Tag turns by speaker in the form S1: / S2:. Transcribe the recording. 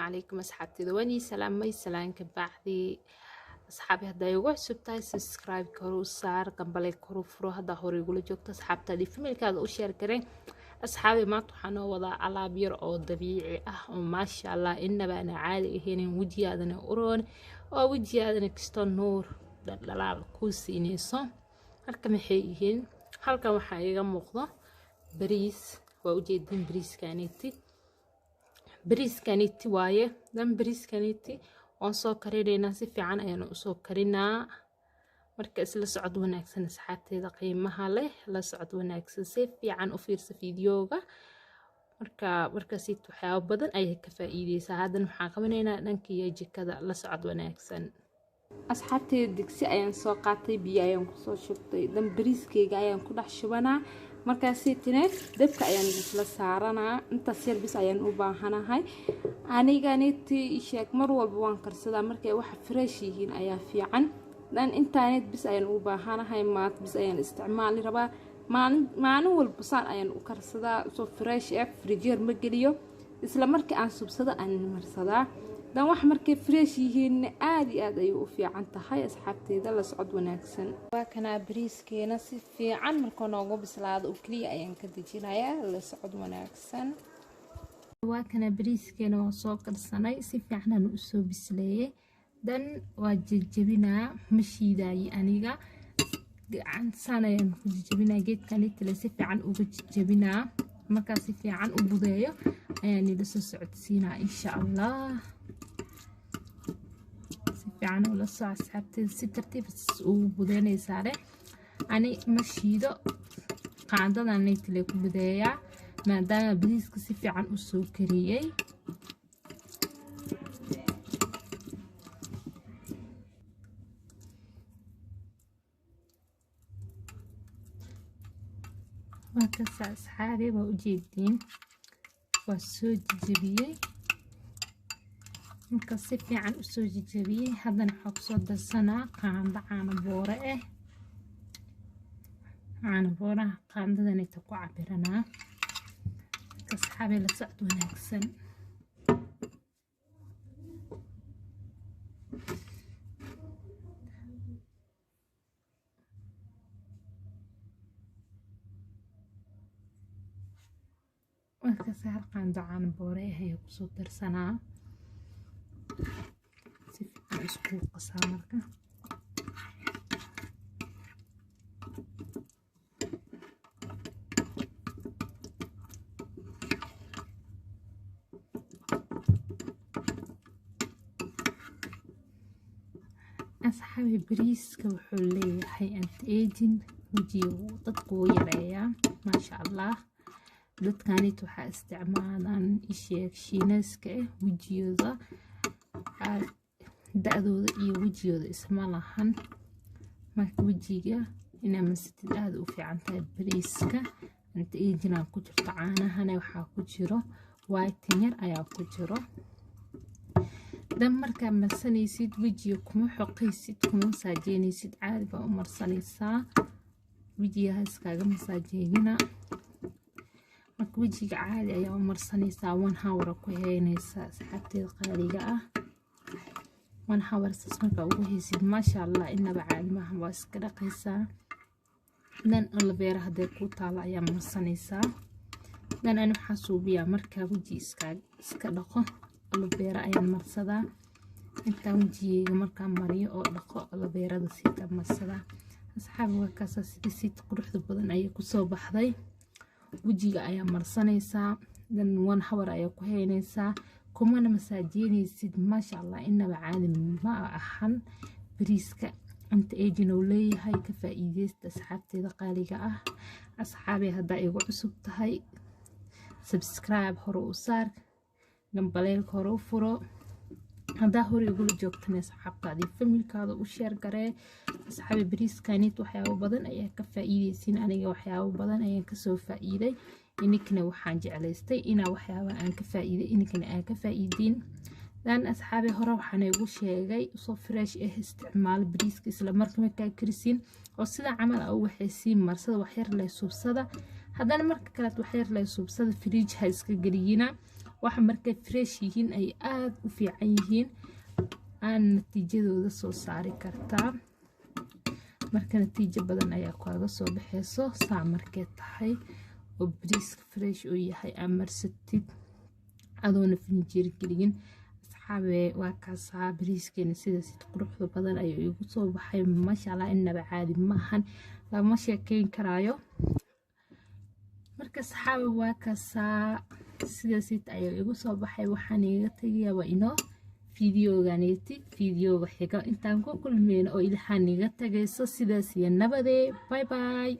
S1: عليكم أصحابتي دواني سلام كبعدي أصحابي هدا يوغو سبتاي سبسكرايب كرو سار قنبالي كرو فرو هدا هوري يقولو جوكتا أصحابتا دي فميل كاد أشير كرين أصحابي ما توحانو وضا alaabير أو طبيعي وما شاء الله إنaba أنا عادي هينين وجيادنا أورون أو وجيادنا كستو نور دلالاب كوسينيسو هالكا محييهين هالكا وحايغا موقضا بريس ووجيدين بريس كانيتي بريس كانيتي waaye dan بريس كانيتي waan soo karinayna si fiican ayaan u soo karinaa marka isla socod wanaagsan asxaabteeda qiimaha leh la socod wanaagsan si fiican u fiirsa fiidiyooga markaasi waxyaabo badan ayay ka faa'iideysaa hadan waxaan qabanaynaa dhankii jikada la socod wanaagsan asxaabteeda digsi ayaan soo qaatay biyo ayaan ku soo shubtay dan bariiskeyga ayaan ku dhex shubanaa markaasi tineed dabka ayaan isla saaranaa inta service ayaan u baahanahay aniganiti sheek mar walba waan karsadaa markay wax fresh yihiin ayaa fiican dan internet bis ayaan u baahanahay maad bis ayaan isticmaali rabaa maalin walba saan ayaan u karsadaa soo fresh freezer ma geliyo isla markii aan subsada aan marsadaa dan wax markay fresh yihiin aad iyo aad ay u fiican tahay asxaabteeda la socod wanaagsan waa kana bariiskeena si fiican markoo noogu bislaado oo kaliya ayaan ka dejinayaa la socod wanaagsan waa kana bariiskeena oo soo karsanay si fiican aan u soo bisleeyay dan waa jajabinaa mashiidaay aniga gacan sanayaan ku jajabinaa geedkan inta si fiican ugu jajabinaa marka si fiican u budeeyo ayaan ila soo socodsiinaa insha Allah يعني ولا ساعة سحبت ستة تيبس وبدأنا يساره أنا مشيدة قاعدة أنا نيتلك بداية ما دام بديس كسيفي عن السكرية وكسر أصحابي وأجيدين والسود جبيه marka si fiican u soo jajabiyay hadana waxa ku soo darsanaa qaando caano boore caano boora qaandadan inta ku cabiranaa asxaabi la socod wanaagsan marka saar qaando caano boore ay ku soo darsanaa isku qasaa marka asxaabi bariiska wuxuu leeyahay anti-aging wajiga dadku wuu yareeyaa ma sha Allah dadkanit waxa isticmaalaan isheeg shiinayska wajiyada da'dooda iyo wajigooda isma lahan marka wajiga inaa masatid aad u fiican tahay bariiska inta eejina ku jirto caanahana waxa ku jiro white yar ayaa ku jiro dan marka marsanaysid wajiga kuma xoqaysid kuma saajeynaysid caadi baa u marsanaysaa wajiga iskaga masaajeynina marka wajiga caadi ayaa u marsanaysaa 1 hour ku heynaysaa saxabteed qaaliga ah وأنا حاول أستثمر وجهي ما شاء الله إنه بعد ما هو سكر قيسا لأن البيرة هذا كوت على أيام الصنيسة لأن أنا حاسوبيا مركب وجهي سكر البيرة أيام مرصدة أنت وجهي مركب مريء أو لقاء البيرة دسيت مرصدة أصحاب وكاسة سيت قروح ضبطن أي كوسو بحذي وجهي أيام مرصنيسة لأن 1 hour أيام كهينيسة كمان مساجيني سيد ما شاء الله إنه عالم ما أحن بريسك أنت أجينا ولي هاي كفائدة أصحابتي دقاليقة أصحابي هدا يقول عصبتهاي سبسكرايب هرو وصار جنباليل هرو فرو هدا هرو يقول جوكتني أصحابتا دي فميل كادو وشير قري أصحابي بريس كانت وحياو بدن أيها كفائدة سين أنيقا وحياو بدن أيها كسو فائدة إنكنا وحان جعليستي إنا وحيابا aan ka faa'iiday inkana aan ka faa'iidin dan asxaabi hore waxaan ugu sheegay soo fresh isticmaal bariiska isla markaa ka karisin oo sida camal ah waxay si marsada wax yar leh subsada hadana marka kale wax yar leh subsada fridge ha iska galiyina waxa markay fresh yihiin ay aad u fiican yihiin aan natiijadooda soo saari kartaa marka natiijo badan ayaa kaaga soo baxayso saa markay tahay oo bariiska fresh uu yahay amarsatid adoona finjeer gelin asxaabe waa kaasaa bariiskeena sidaas quruxda badan ayuu igu soo baxay masha Allah inaba caadi maahan lama sheekeyn karaayo marka asxaabe waa kaasaa sidaas ayuu igu soo baxay waxaan iga tagayaa inoo fiidiyoga xiga intaan ku kulmeen oo ilhaan iga tagayso sidaas iyo nabadee bye bye